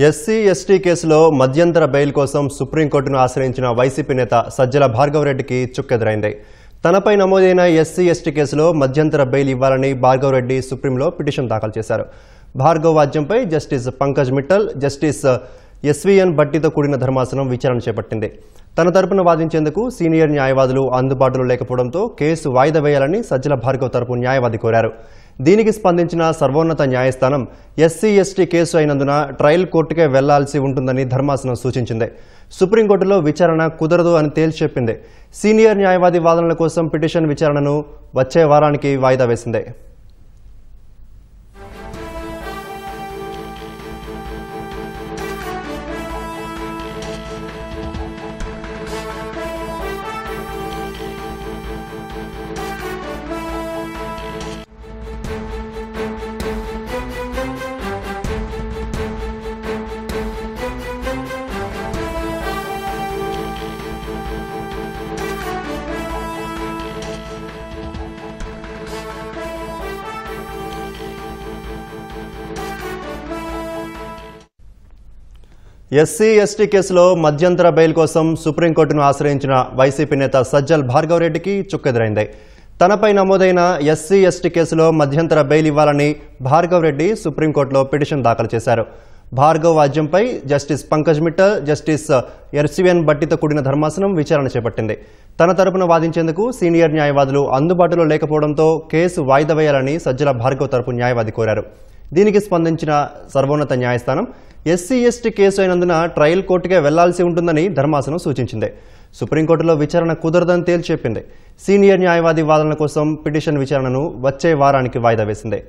SC ST కేసులో మధ్యంతర bail కోసం సుప్రీంకోర్టును ఆశ్రయించిన వైసీపీ నేత సజ్జల భార్గవరెడ్డికి చుక్కెదురైంది. తనపై నమోదైన ఎస్సీ ఎస్టీ కేసులో మధ్యంతర బెయిల్ ఇవ్వాలని భార్గవరెడ్డి సుప్రీంలో పిటిషన్ దాఖలు చేశారు. భార్గవ్ వాద్యంపై justice Pankaj Mittal, justice SVN భట్టితో కూడిన ధర్మాసనం విచారణ చేపట్టింది. తన తరపున వాదించేందుకు సీనియర్ న్యాయవాదులు అందుబాటులో లేకపోవడంతో కేసు వాయిదా వేయాలని సజ్జల భార్గవ్ తరపు న్యాయవాది కోరారు. దీనికి స్పందించిన సర్వోన్నత న్యాయస్థానం ఎస్సీ ఎస్టీ కేసు అయినందున ట్రయల్ కోర్టుకే వెళ్లాల్సి ఉంటుందని ధర్మాసనం సూచించింది. సుప్రీంకోర్టులో విచారణ కుదరదు అని తేల్చి చెప్పింది. సీనియర్ న్యాయవాది వాదనల కోసం పిటిషన్ విచారణను వచ్చే వారానికి వాయిదా వేసింది. ఎస్సీ ఎస్టీ కేసులో మధ్యంతర బెయిల్ కోసం సుప్రీంకోర్టును ఆశ్రయించిన వైసీపీ నేత సజ్జల భార్గవరెడ్డికి చుక్కెదురైంది. తనపై నమోదైన ఎస్సీ ఎస్టీ కేసులో మధ్యంతర బెయిల్ ఇవ్వాలని భార్గవరెడ్డి సుప్రీంకోర్టులో పిటిషన్ దాఖలు చేశారు. భార్గవ్ వాద్యంపై justice Pankaj Mittal, justice SVN భట్టితో కూడిన ధర్మాసనం విచారణ చేపట్టింది. తన తరపున వాదించేందుకు సీనియర్ న్యాయవాదులు అందుబాటులో లేకపోవడంతో కేసు వాయిదా వేయాలని సజ్జల భార్గవ్ తరపు న్యాయవాది కోరారు. దీనికి స్పందించిన సర్వోన్నత న్యాయస్థానం ఎస్సీ ఎస్టీ కేసు అయినందున ట్రయల్ కోర్టుకే వెళ్లాల్సి ఉంటుందని ధర్మాసనం సూచించింది. సుప్రీంకోర్టులో విచారణ కుదరదని తేల్చి చెప్పింది. సీనియర్ న్యాయవాది వాదనల కోసం పిటిషన్ విచారణను వచ్చే వారానికి వాయిదా వేసింది.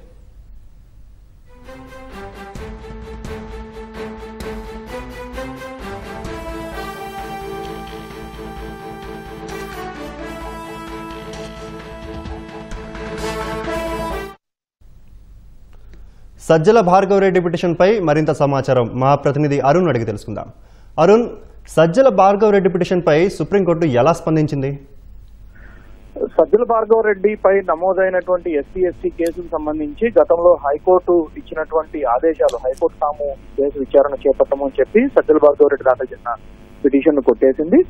సజ్జల భార్గవరెడ్డి పిటిషన్పై మరింత సమాచారం మా ప్రతినిధి అరుణ్ అడిగి తెలుసుకుందాం. అరుణ్, సజ్జల భార్గవరెడ్డి పిటిషన్పై సుప్రీంకోర్టు ఎలా స్పందించింది? సజ్జల భార్గవరెడ్డిపై నమోదైనటువంటి ఎస్సీ ఎస్టీ కేసుకు సంబంధించి గతంలో హైకోర్టు ఇచ్చినటువంటి ఆదేశాలు, హైకోర్టు తాము కేసు విచారణ చేపట్టమని చెప్పి సజ్జల భార్గవరెడ్డి దాఖలు చేసిన పిటిషన్ కొట్టేసింది.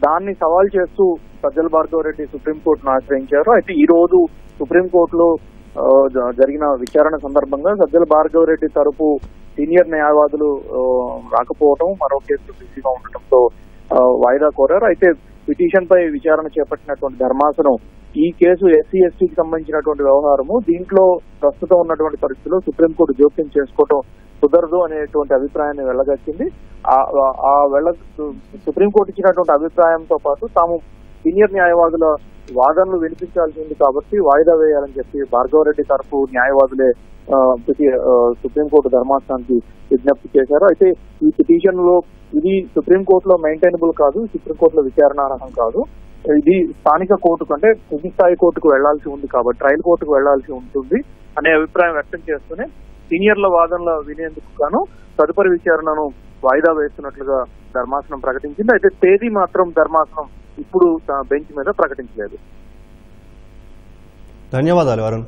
దాన్ని సవాల్ చేస్తూ సజ్జల భార్గవరెడ్డి సుప్రీంకోర్టును ఆశ్రయించారు. అయితే ఈ రోజు సుప్రీంకోర్టులో జరిగిన విచారణ సందర్భంగా సజ్జల భార్గవరెడ్డి తరపు సీనియర్ న్యాయవాదులు రాకపోవడం, మరో కేసులు బిజీగా ఉండటంతో వాయిదా కోరారు. అయితే పిటిషన్ పై విచారణ చేపట్టినటువంటి ధర్మాసనం ఈ కేసు ఎస్సీ ఎస్టీకి సంబంధించినటువంటి వ్యవహారము, దీంట్లో ప్రస్తుతం ఉన్నటువంటి పరిస్థితుల్లో సుప్రీంకోర్టు జోక్యం చేసుకోవడం కుదరదు అనేటువంటి అభిప్రాయాన్ని వెళ్లగక్కింది. సుప్రీంకోర్టు ఇచ్చినటువంటి అభిప్రాయంతో పాటు తాము సీనియర్ న్యాయవాదుల వాదనలు వినిపించాల్సి ఉంది కాబట్టి వాయిదా వేయాలని చెప్పి భార్గవరెడ్డి తరఫు న్యాయవాదులే సుప్రీంకోర్టు ధర్మాసనానికి విజ్ఞప్తి చేశారు. అయితే ఈ పిటిషన్ లో ఇది సుప్రీంకోర్టులో మెయింటైనబుల్ కాదు, సుప్రీంకోర్టులో విచారణార్హం కాదు, ఇది స్థానిక కోర్టు కంటే తుది స్థాయి కోర్టుకు వెళ్లాల్సి ఉంది కాబట్టి ట్రయల్ కోర్టుకు వెళ్లాల్సి ఉంటుంది అనే అభిప్రాయం వ్యక్తం చేస్తూనే సీనియర్ల వాదనలు వినేందుకు గాను తదుపరి విచారణను వాయిదా వేస్తున్నట్లుగా ధర్మాసనం ప్రకటించింది. అయితే తేదీ మాత్రం ధర్మాసనం ఇప్పుడు తన బెంచ్ మీద ప్రకటించలేదు. ధన్యవాదాలు అరుణ్.